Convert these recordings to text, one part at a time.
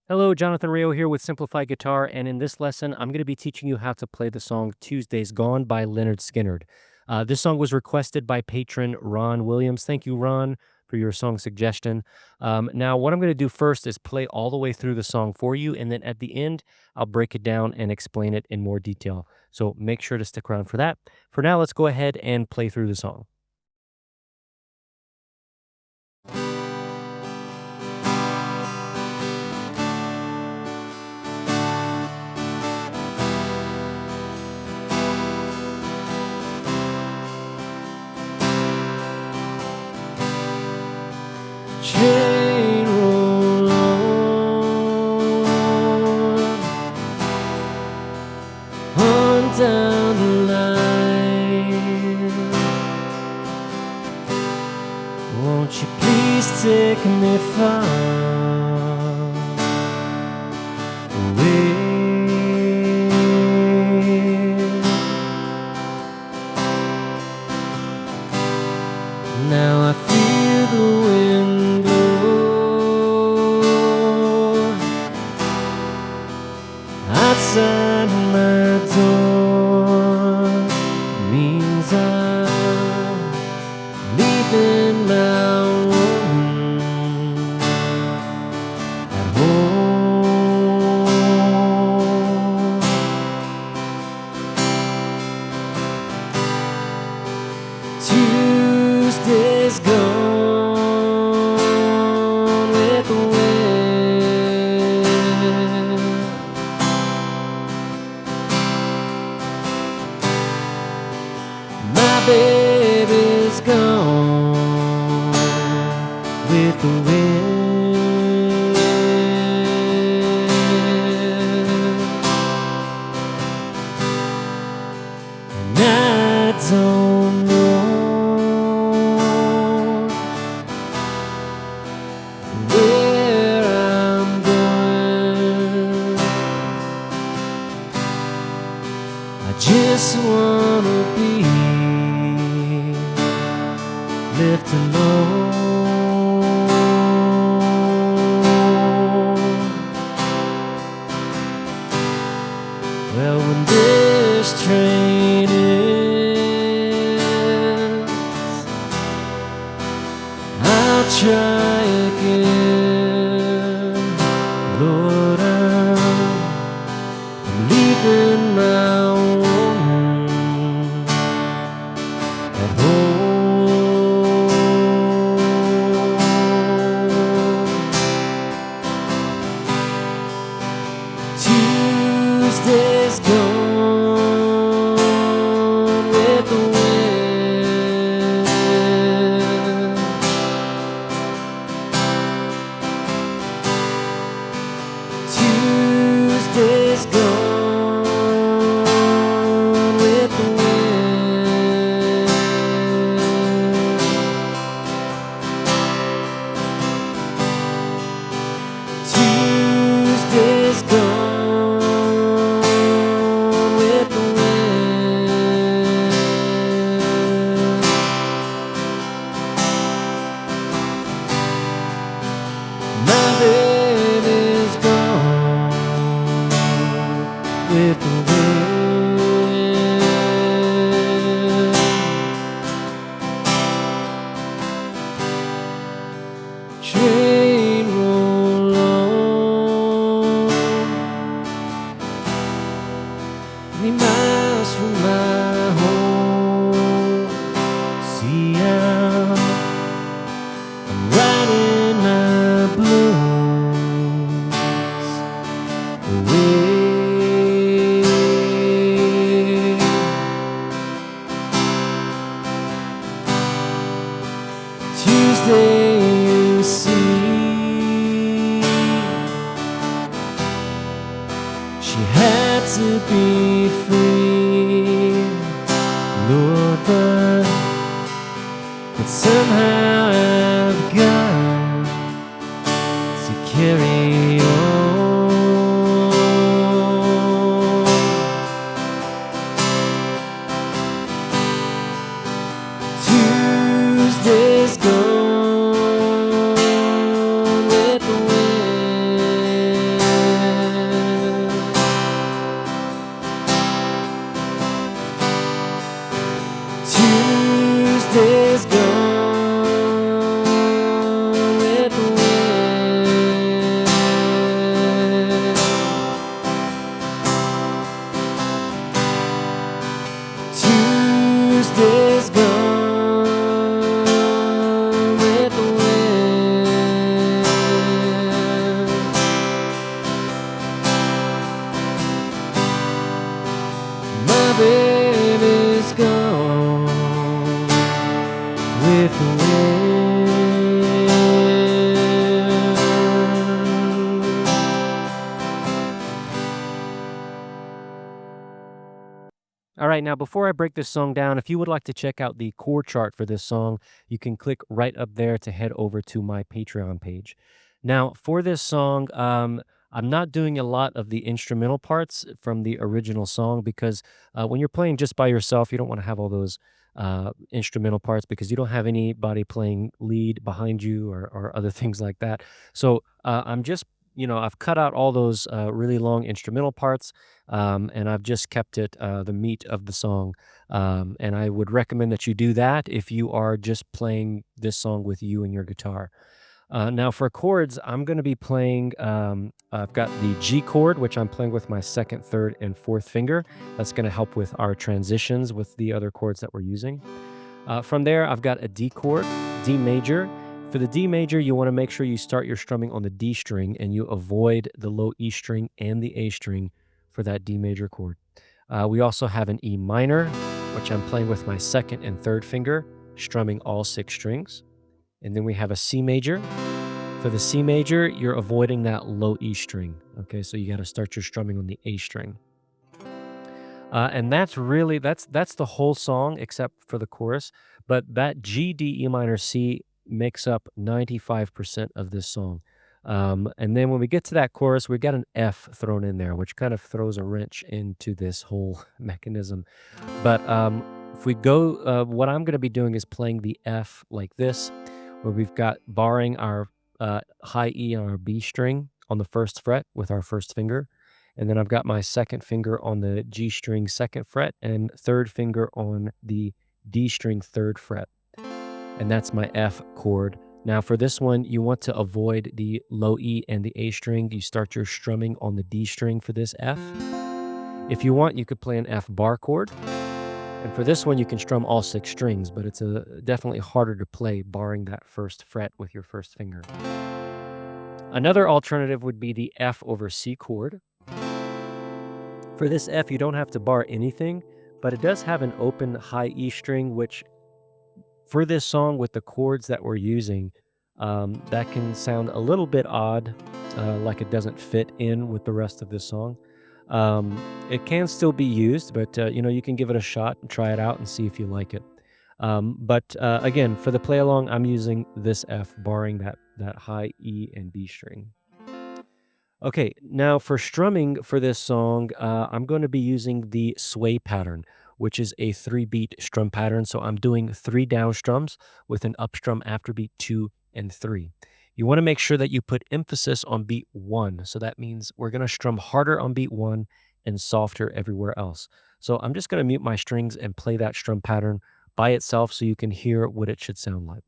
Hello, Jonathan Rio here with Simplified Guitar, and in this lesson, I'm going to be teaching you how to play the song Tuesday's Gone by Lynyrd Skynyrd. This song was requested by patron Ron Williams. Thank you, Ron, for your song suggestion. Now, what I'm going to do first is play all the way through the song for you, and then at the end, I'll break it down and explain it in more detail. So make sure to stick around for that. For now, let's go ahead and play through the song. Train roll on down the line. Won't you please take me far away? Now I feel the wind blow outside my door. Means I'm leaving my woman at home. Tuesday's gone with the wind. My baby's gone with the wind. And I don't know where I'm going. I just wanna be left alone. Well, when this train ends, I'll try again. Lord, I'm leaving my woman at home. Tuesday's gone with the wind. Tuesday's gone with the wind. Tuesday's gone with the wind. My baby's gone with the wind. Train roll on, many miles from my home. See, I'm riding my blues away. Tuesday, you see, she had to be free, Lord, but somehow I've got to carry on. Tuesday's gone with the wind. All right, now before I break this song down, if you would like to check out the chord chart for this song, you can click right up there to head over to my Patreon page. Now, for this song, I'm not doing a lot of the instrumental parts from the original song because when you're playing just by yourself, you don't want to have all those instrumental parts because you don't have anybody playing lead behind you or other things like that. So I'm just, I've cut out all those really long instrumental parts and I've just kept it the meat of the song. And I would recommend that you do that if you are just playing this song with you and your guitar. Now, for chords, I'm going to be playing. I've got the G chord, which I'm playing with my second, third, and fourth finger. That's going to help with our transitions with the other chords that we're using. From there, I've got a D chord, D major. For the D major, you want to make sure you start your strumming on the D string and you avoid the low E string and the A string for that D major chord. We also have an E minor, which I'm playing with my second and third finger, strumming all 6 strings. And then we have a C major. For the C major, you're avoiding that low E string. Okay, so you got to start your strumming on the A string. And that's the whole song except for the chorus. But that G, D, E minor, C makes up 95% of this song. And then when we get to that chorus, we got an F thrown in there, which kind of throws a wrench into this whole mechanism. But if we go, what I'm going to be doing is playing the F like this, where we've got barring our high E on our B string on the first fret with our first finger. And then I've got my second finger on the G string second fret and third finger on the D string third fret. And that's my F chord. Now for this one, you want to avoid the low E and the A string. You start your strumming on the D string for this F. If you want, you could play an F bar chord. And for this one, you can strum all 6 strings, but it's definitely harder to play barring that first fret with your first finger. Another alternative would be the F over C chord. For this F, you don't have to bar anything, but it does have an open high E string, which for this song with the chords that we're using, that can sound a little bit odd, like it doesn't fit in with the rest of this song. It can still be used, but you can give it a shot and try it out and see if you like it. But again, for the play along, I'm using this F, barring that high E and B string. Okay, now for strumming for this song, I'm going to be using the sway pattern, which is a 3-beat strum pattern. So I'm doing 3 down strums with an up strum after beat 2 and 3. You want to make sure that you put emphasis on beat 1. So that means we're going to strum harder on beat 1 and softer everywhere else. So I'm just going to mute my strings and play that strum pattern by itself so you can hear what it should sound like.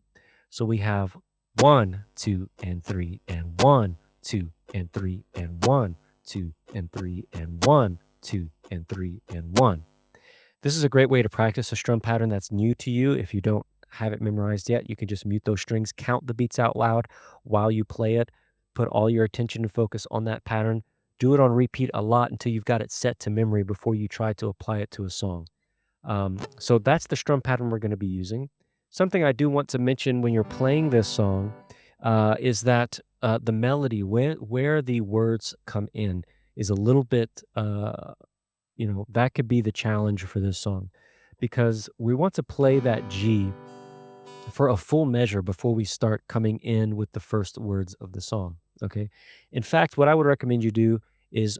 So we have 1, 2, and 3, and 1, 2, and 3, and 1, 2, and 3, and 1, 2, and 3, and 1. This is a great way to practice a strum pattern that's new to you. If you don't have it memorized yet, you can just mute those strings, count the beats out loud while you play it, put all your attention and focus on that pattern. Do it on repeat a lot until you've got it set to memory before you try to apply it to a song. So that's the strum pattern we're going to be using. Something I do want to mention when you're playing this song is that the melody, where the words come in, is a little bit, that could be the challenge for this song because we want to play that G for a full measure before we start coming in with the first words of the song. Okay. In fact, what I would recommend you do is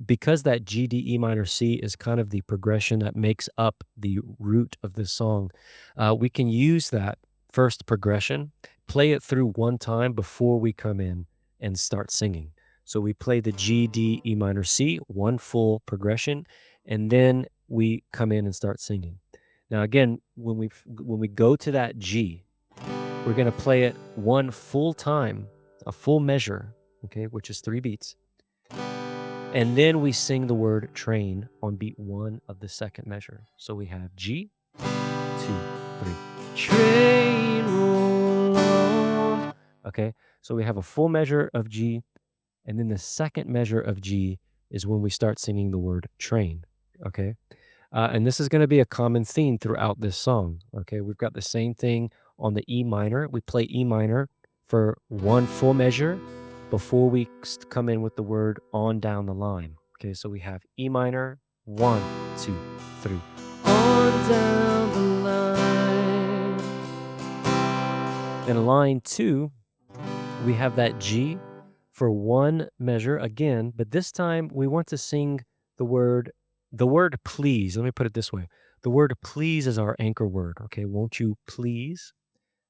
because that G, D, E minor, C is kind of the progression that makes up the root of this song, we can use that first progression, play it through one time before we come in and start singing. So we play the G, D, E minor, C, one full progression, and then we come in and start singing. Now again, when we go to that G, we're going to play it one full time, a full measure, okay, which is 3 beats. And then we sing the word train on beat 1 of the second measure. So we have G, 2, 3. Train roll on. Okay, so we have a full measure of G, and then the second measure of G is when we start singing the word train. Okay, and this is going to be a common theme throughout this song. Okay, we've got the same thing on the E minor. We play E minor for one full measure before we come in with the word on down the line. Okay, so we have E minor, 1, 2, 3. On down the line. In line 2, we have that G for one measure again, but this time we want to sing the word please. Let me put it this way. The word please is our anchor word, okay? Won't you please?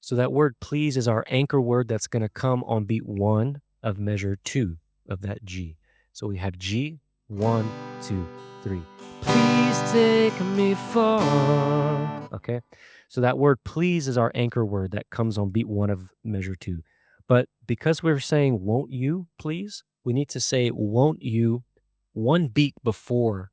So that word please is our anchor word that's going to come on beat 1 of measure 2 of that G. So we have G, 1, 2, 3. Please take me far. Okay? So that word please is our anchor word that comes on beat 1 of measure 2. But because we're saying won't you please, we need to say won't you one beat before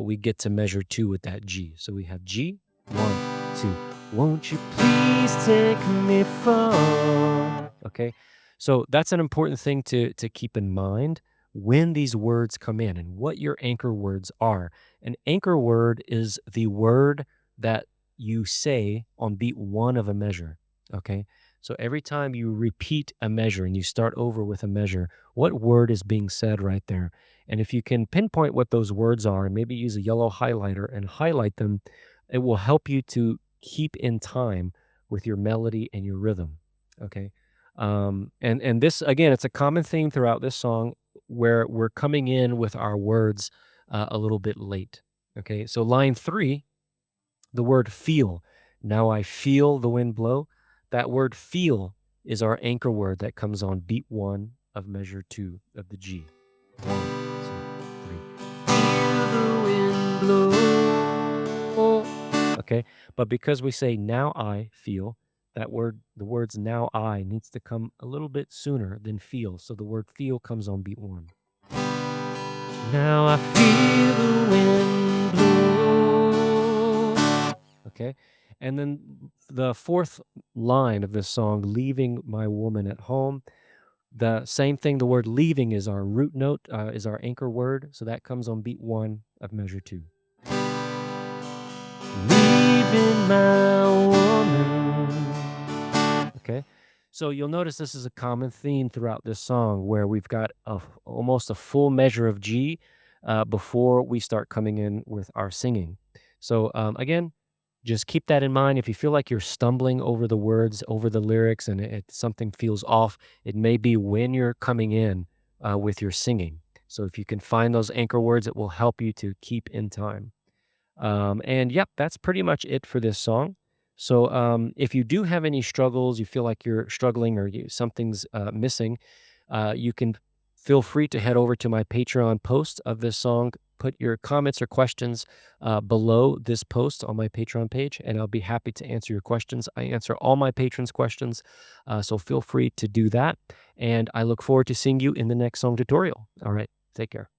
we get to measure 2 with that G. So we have G, 1, 2. Won't you please take me far? Okay, so that's an important thing to keep in mind when these words come in and what your anchor words are. An anchor word is the word that you say on beat 1 of a measure. Okay, so every time you repeat a measure and you start over with a measure, what word is being said right there? And if you can pinpoint what those words are and maybe use a yellow highlighter and highlight them, it will help you to keep in time with your melody and your rhythm. Okay. And this again, it's a common theme throughout this song where we're coming in with our words a little bit late. Okay. So line 3, the word feel. Now I feel the wind blow. That word feel is our anchor word that comes on beat 1 of measure 2 of the G. 1, 2, 3. Feel the wind blow. Okay, but because we say now I feel, that word, the words now I needs to come a little bit sooner than feel. So the word feel comes on beat 1. Now I feel the wind blow. Okay, and then the 4th line of this song, leaving my woman at home. The same thing, the word leaving is our root note, is our anchor word. So that comes on beat 1 of measure 2. Leaving my woman. Okay, so you'll notice this is a common theme throughout this song where we've got almost a full measure of G before we start coming in with our singing. So again, just keep that in mind. If you feel like you're stumbling over the words, over the lyrics, and something feels off, it may be when you're coming in with your singing. So if you can find those anchor words, it will help you to keep in time. And yep, that's pretty much it for this song. So if you do have any struggles, you feel like you're struggling or something's missing, you can feel free to head over to my Patreon post of this song. Put your comments or questions below this post on my Patreon page, and I'll be happy to answer your questions. I answer all my patrons' questions, so feel free to do that. And I look forward to seeing you in the next song tutorial. All right, take care.